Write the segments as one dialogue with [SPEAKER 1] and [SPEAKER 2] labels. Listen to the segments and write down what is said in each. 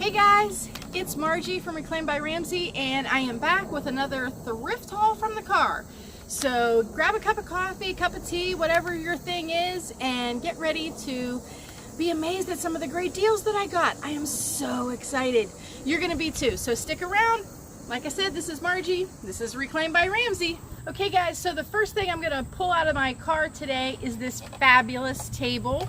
[SPEAKER 1] Hey guys, it's Margie from Reclaimed by Ramsey, and I am back with another thrift haul from the car. So grab a cup of coffee, cup of tea, whatever your thing is, and get ready to be amazed at some of the great deals that I got. I am so excited. You're gonna be too, so stick around. Like I said, this is Margie. This is Reclaimed by Ramsey. Okay guys, so the first thing I'm gonna pull out of my car today is this fabulous table.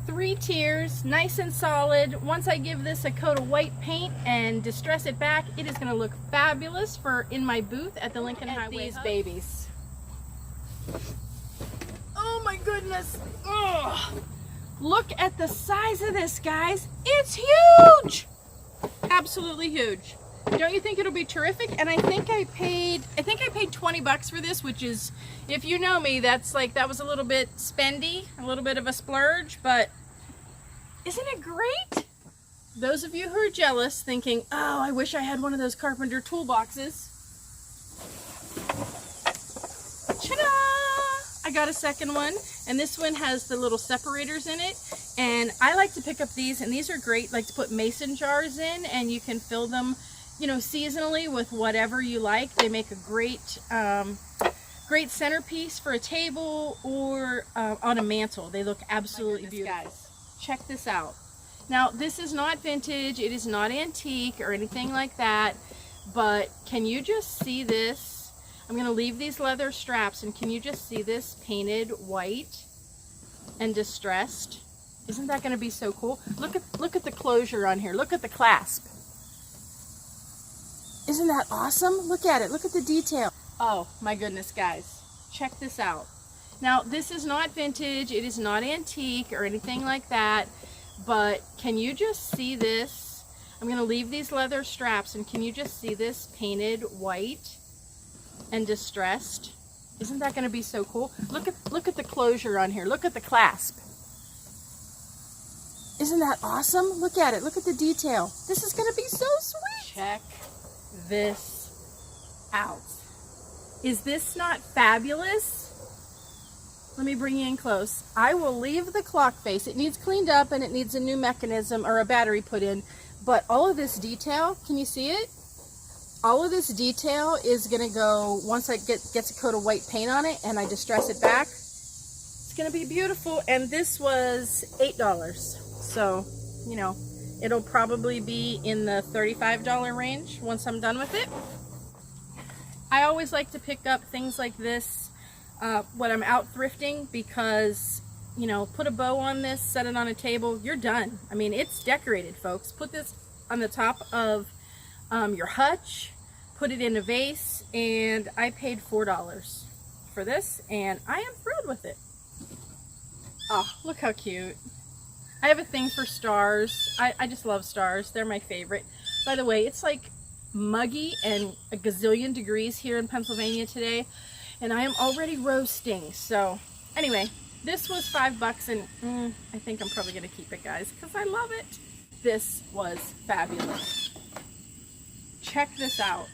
[SPEAKER 1] 3 tiers, nice and solid. Once I give this a coat of white paint and distress it back, it is going to look fabulous for in my booth at the Lincoln Highway. These babies. Oh my goodness. Ugh. Look at the size of this, guys. It's huge. Absolutely huge. Don't you think it'll be terrific? And I think I paid 20 bucks for this, which is, if you know me, that's like, that was a little bit spendy, a little bit of a splurge, but isn't it great? Those of you who are jealous, thinking, oh, I wish I had one of those carpenter toolboxes. Ta-da! I got a second one, and this one has the little separators in it, and I like to pick up these, and these are great, like to put mason jars in, and you can fill them, you know, seasonally with whatever you like. They make a great great centerpiece for a table or on a mantle. They look absolutely beautiful. Guys, check this out. Now, this is not vintage, it is not antique or anything like that, but can you just see this? I'm going to leave these leather straps, and can you just see this painted white and distressed? Isn't that going to be so cool? Look at the closure on here. Look at the clasp. Isn't that awesome? Look at it. Look at the detail. Oh my goodness, guys. Check this out. Now, this is not vintage. It is not antique or anything like that. But can you just see this? I'm going to leave these leather straps, and can you just see this painted white and distressed? Isn't that going to be so cool? Look at the closure on here. Look at the clasp. Isn't that awesome? Look at it. Look at the detail. This is going to be so sweet. Check this out. Is this not fabulous? Let me bring you in close. I will leave the clock face. It needs cleaned up, and it needs a new mechanism or a battery put in, but all of this detail, can you see it? All of this detail is going to go, once I gets a coat of white paint on it and I distress it back, it's going to be beautiful. And this was $8. So, you know, it'll probably be in the $35 range once I'm done with it. I always like to pick up things like this when I'm out thrifting, because, you know, put a bow on this, set it on a table, you're done. I mean, it's decorated, folks. Put this on the top of your hutch, put it in a vase, and I paid $4 for this, and I am thrilled with it. Oh, look how cute. I have a thing for stars. I just love stars. They're my favorite. By the way, it's like muggy and a gazillion degrees here in Pennsylvania today, and I am already roasting. So anyway, this was $5, and I think I'm probably going to keep it, guys, because I love it. This was fabulous. Check this out.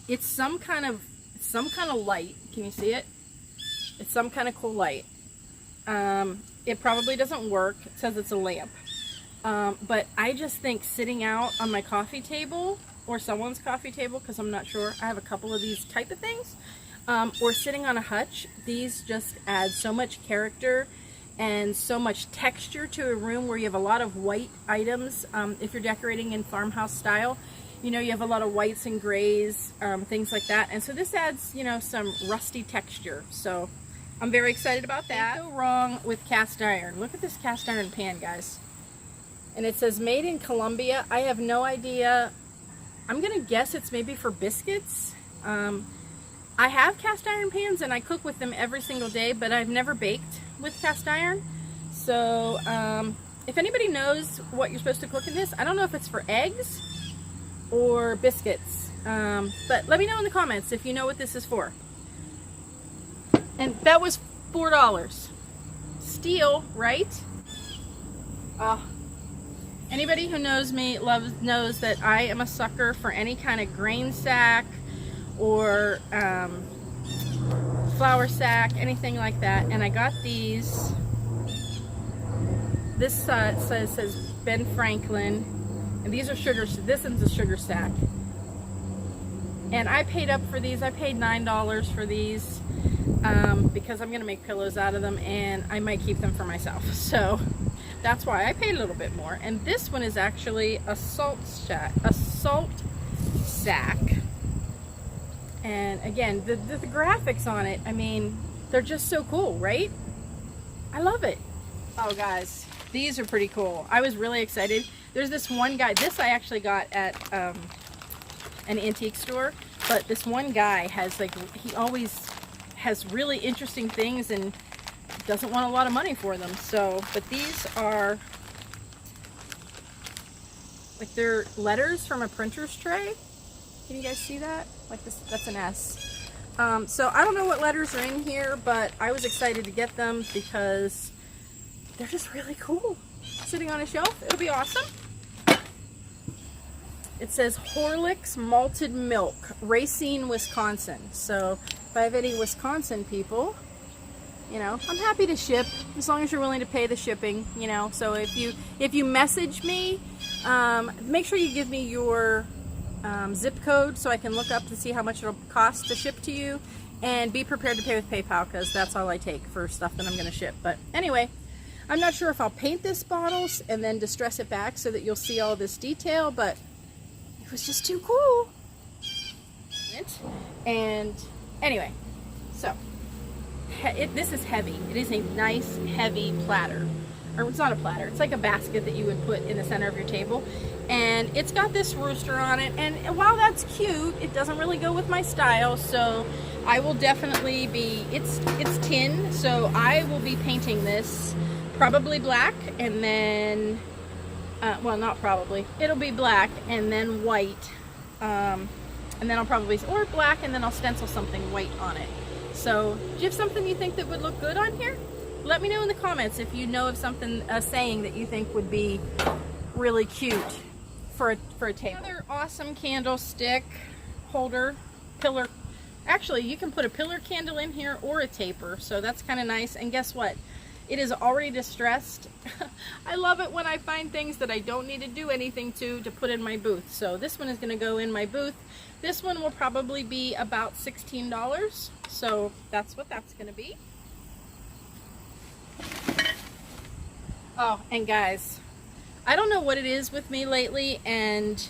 [SPEAKER 1] It's some kind of light. Can you see it? It's some kind of cool light. It probably doesn't work. It says it's a lamp. But I just think sitting out on my coffee table, or someone's coffee table, because I'm not sure, I have a couple of these type of things, or sitting on a hutch, these just add so much character and so much texture to a room where you have a lot of white items. If you're decorating in farmhouse style, you know, you have a lot of whites and grays, things like that. And so this adds, you know, some rusty texture. So I'm very excited about that. Can't go wrong with cast iron. Look at this cast iron pan, guys. And it says made in Colombia. I have no idea. I'm gonna guess it's maybe for biscuits. I have cast iron pans, and I cook with them every single day, but I've never baked with cast iron. So if anybody knows what you're supposed to cook in this, I don't know if it's for eggs or biscuits, but let me know in the comments if you know what this is for. And that was $4. Steal, right? Anybody who knows me knows that I am a sucker for any kind of grain sack or flour sack, anything like that. And I got these This says Ben Franklin, and these are sugar. This one's a sugar stack. And I paid up for these. I paid $9 for these because I'm gonna make pillows out of them, and I might keep them for myself. So that's why I paid a little bit more. And this one is actually a salt sack. And again, the graphics on it, I mean, they're just so cool, right? I love it. Oh guys, these are pretty cool. I was really excited. There's this one guy, this I actually got at an antique store, but this one guy has like, he always has really interesting things and doesn't want a lot of money for them. So, but these are like, they're letters from a printer's tray. Can you guys see that? Like this, that's an S. So I don't know what letters are in here, but I was excited to get them because they're just really cool. Sitting on a shelf, it'll be awesome. It says Horlicks Malted Milk, Racine, Wisconsin. So if I have any Wisconsin people, you know, I'm happy to ship as long as you're willing to pay the shipping, you know. So if you message me, make sure you give me your zip code so I can look up to see how much it'll cost to ship to you, and be prepared to pay with PayPal because that's all I take for stuff that I'm going to ship. But anyway, I'm not sure if I'll paint this bottles and then distress it back so that you'll see all this detail, but it was just too cool. And anyway, so this is heavy. It is a nice heavy platter, or it's not a platter, it's like a basket that you would put in the center of your table, and it's got this rooster on it, and while that's cute, it doesn't really go with my style. So I will definitely be, it's tin, so I will be painting this probably black, and then well, not probably, it'll be black and then white, and then I'll probably, or black and then I'll stencil something white on it. So do you have something you think that would look good on here? Let me know in the comments if you know of something, a saying that you think would be really cute for a table. Another awesome candlestick holder, pillar. Actually, you can put a pillar candle in here or a taper, so that's kind of nice. And guess what? It is already distressed. I love it when I find things that I don't need to do anything to put in my booth. So this one is going to go in my booth. This one will probably be about $16. So that's what that's going to be. Oh, and guys, I don't know what it is with me lately and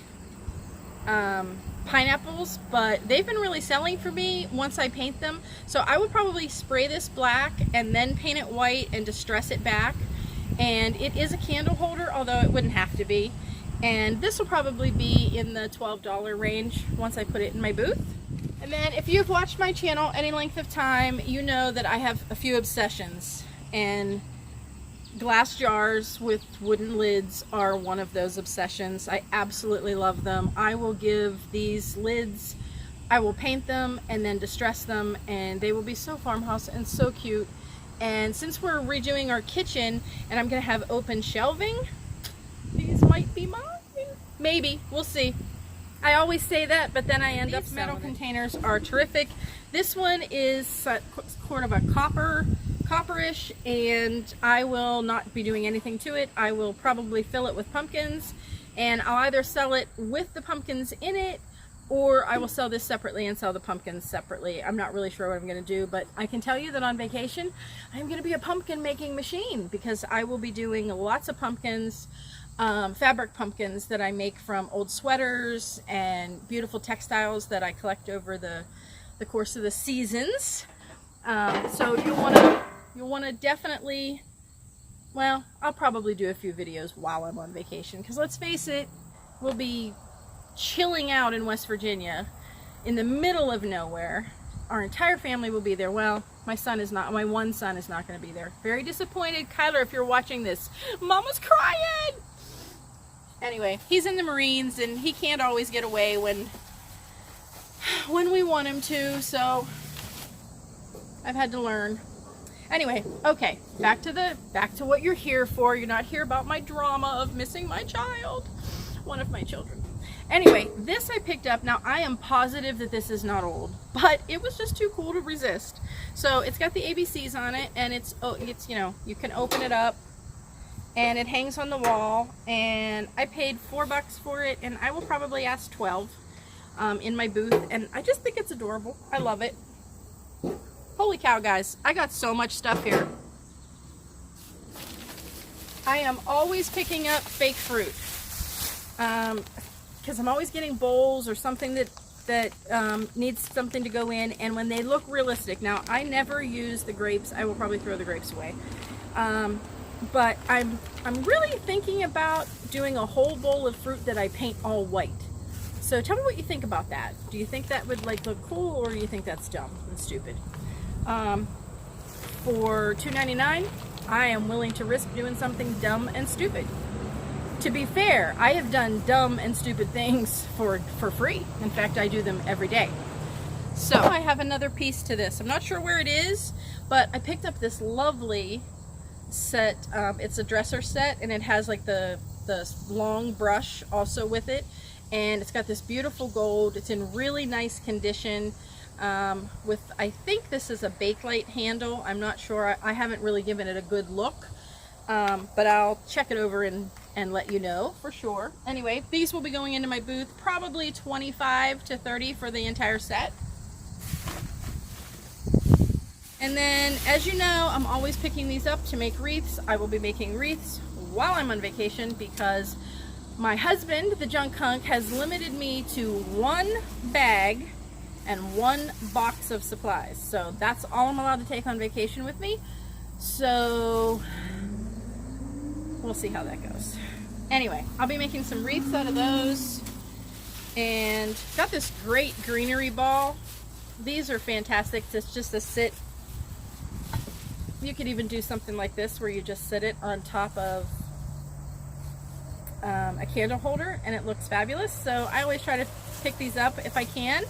[SPEAKER 1] pineapples, but they've been really selling for me once I paint them. So I would probably spray this black and then paint it white and distress it back. And it is a candle holder, although it wouldn't have to be. And this will probably be in the $12 range once I put it in my booth. And then if you've watched my channel any length of time, you know that I have a few obsessions, and glass jars with wooden lids are one of those obsessions. I absolutely love them. I will give these lids, I will paint them and then distress them, and they will be so farmhouse and so cute. And since we're redoing our kitchen and I'm gonna have open shelving, these might be mine. Maybe, we'll see. I always say that, but then I end up selling. Metal containers are terrific. This one is sort of a copperish, and I will not be doing anything to it. I will probably fill it with pumpkins, and I'll either sell it with the pumpkins in it, or I will sell this separately and sell the pumpkins separately. I'm not really sure what I'm going to do, but I can tell you that on vacation I'm going to be a pumpkin making machine, because I will be doing lots of pumpkins, fabric pumpkins that I make from old sweaters and beautiful textiles that I collect over the course of the seasons. So you'll want to definitely, well, I'll probably do a few videos while I'm on vacation, because let's face it, we'll be chilling out in West Virginia in the middle of nowhere. Our entire family will be there. Well, my one son is not going to be there. Very disappointed. Kyler, if you're watching this, Mama's crying. Anyway, he's in the Marines and he can't always get away when we want him to, so I've had to learn. Anyway, okay, back to what you're here for. You're not here about my drama of missing my child, one of my children. Anyway, this I picked up. Now, I am positive that this is not old, but it was just too cool to resist. So it's got the ABCs on it, and it's you know, you can open it up, and it hangs on the wall, and I paid $4 for it, and I will probably ask 12 in my booth, and I just think it's adorable. I love it. Holy cow, guys, I got so much stuff here. I am always picking up fake fruit because I'm always getting bowls or something that needs something to go in, and when they look realistic. Now, I never use the grapes. I will probably throw the grapes away. But I'm really thinking about doing a whole bowl of fruit that I paint all white. So tell me what you think about that. Do you think that would like look cool, or do you think that's dumb and stupid? For $2.99, I am willing to risk doing something dumb and stupid. To be fair, I have done dumb and stupid things for free. In fact, I do them every day. So I have another piece to this. I'm not sure where it is, but I picked up this lovely set. It's a dresser set, and it has like the long brush also with it, and it's got this beautiful gold. It's in really nice condition. With, I think this is a Bakelite handle. I'm not sure. I haven't really given it a good look, but I'll check it over and let you know for sure. Anyway, these will be going into my booth, probably 25 to 30 for the entire set. And then, as you know, I'm always picking these up to make wreaths. I will be making wreaths while I'm on vacation because my husband, the junk hunk, has limited me to 1 bag and 1 box of supplies. So that's all I'm allowed to take on vacation with me. So we'll see how that goes. Anyway, I'll be making some wreaths out of those. And got this great greenery ball. These are fantastic. It's just a sit. You could even do something like this where you just sit it on top of a candle holder, and it looks fabulous. So I always try to pick these up if I can.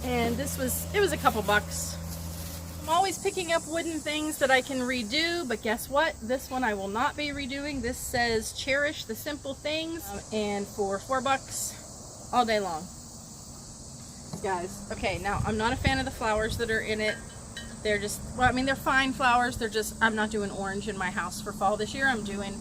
[SPEAKER 1] And it was a couple bucks. I'm always picking up wooden things that I can redo, but guess what? This one I will not be redoing. This says cherish the simple things, and for $4 all day long. Guys, okay, now I'm not a fan of the flowers that are in it. They're just, well, I mean, they're fine flowers. They're just, I'm not doing orange in my house for fall this year. I'm doing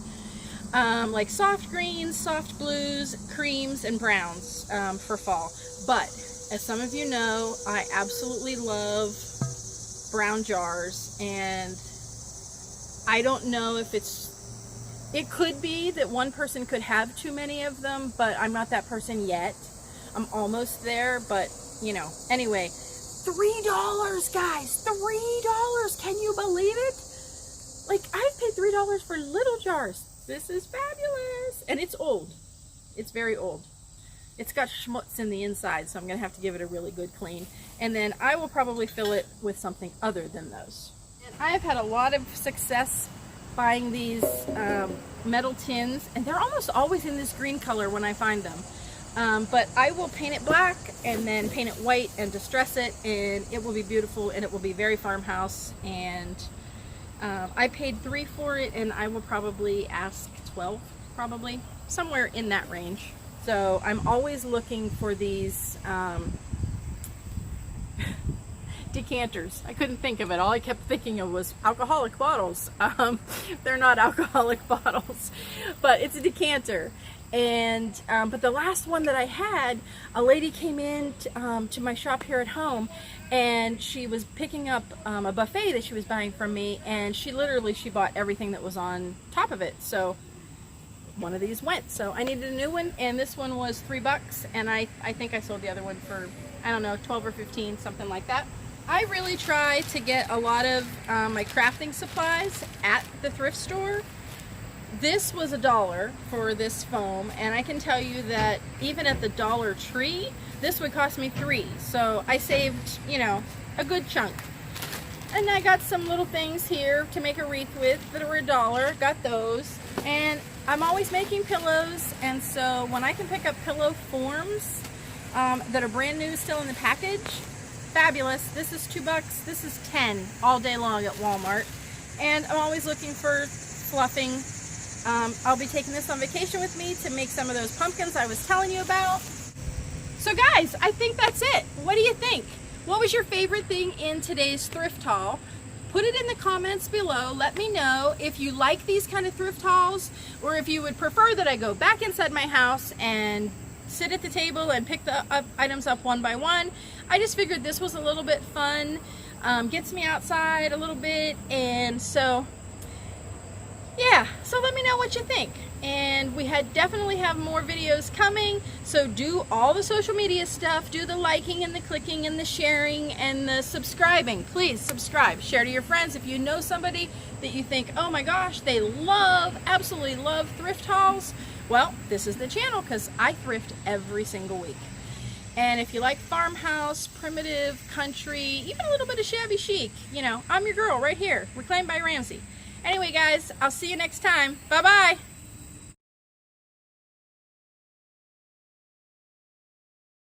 [SPEAKER 1] like soft greens, soft blues, creams, and browns for fall. But as some of you know, I absolutely love brown jars, and I don't know if it could be that one person could have too many of them, but I'm not that person yet. I'm almost there, but you know, anyway, $3, guys, $3. Can you believe it? Like, I've paid $3 for little jars. This is fabulous. And it's old. It's very old. It's got schmutz in the inside, so I'm going to have to give it a really good clean. And then I will probably fill it with something other than those. And I have had a lot of success buying these metal tins, and they're almost always in this green color when I find them. But I will paint it black and then paint it white and distress it, and it will be beautiful, and it will be very farmhouse. And I paid $3 for it, and I will probably ask 12, probably somewhere in that range. So I'm always looking for these decanters. I couldn't think of it. All I kept thinking of was alcoholic bottles. They're not alcoholic bottles, but it's a decanter. And but the last one that I had, a lady came in to my shop here at home, and she was picking up a buffet that she was buying from me, and she bought everything that was on top of it. So one of these went. So I needed a new one, and this one was $3, and I think I sold the other one for, I don't know, 12 or 15, something like that. I really try to get a lot of my crafting supplies at the thrift store. This was $1 for this foam, and I can tell you that even at the Dollar Tree, this would cost me $3. So I saved, you know, a good chunk. And I got some little things here to make a wreath with that were $1. Got those. And I'm always making pillows, and so when I can pick up pillow forms that are brand new, still in the package, fabulous. This is $2. This is 10 all day long at Walmart. And I'm always looking for fluffing. I'll be taking this on vacation with me to make some of those pumpkins I was telling you about. So guys, I think that's it. What do you think? What was your favorite thing in today's thrift haul? put it in the comments below. Let me know if you like these kind of thrift hauls, or if you would prefer that I go back inside my house and sit at the table and pick the items up one by one. I just figured this was a little bit fun, gets me outside a little bit, and so yeah, so let me know what you think. And we definitely have more videos coming, so do all the social media stuff, do the liking and the clicking and the sharing and the subscribing. Please subscribe, share to your friends. If you know somebody that you think, oh my gosh, they absolutely love thrift hauls, well, this is the channel, because I thrift every single week. And if you like farmhouse, primitive, country, even a little bit of shabby chic, you know, I'm your girl right here, Reclaimed by Ramsey. Anyway, guys, I'll see you next time. Bye-bye.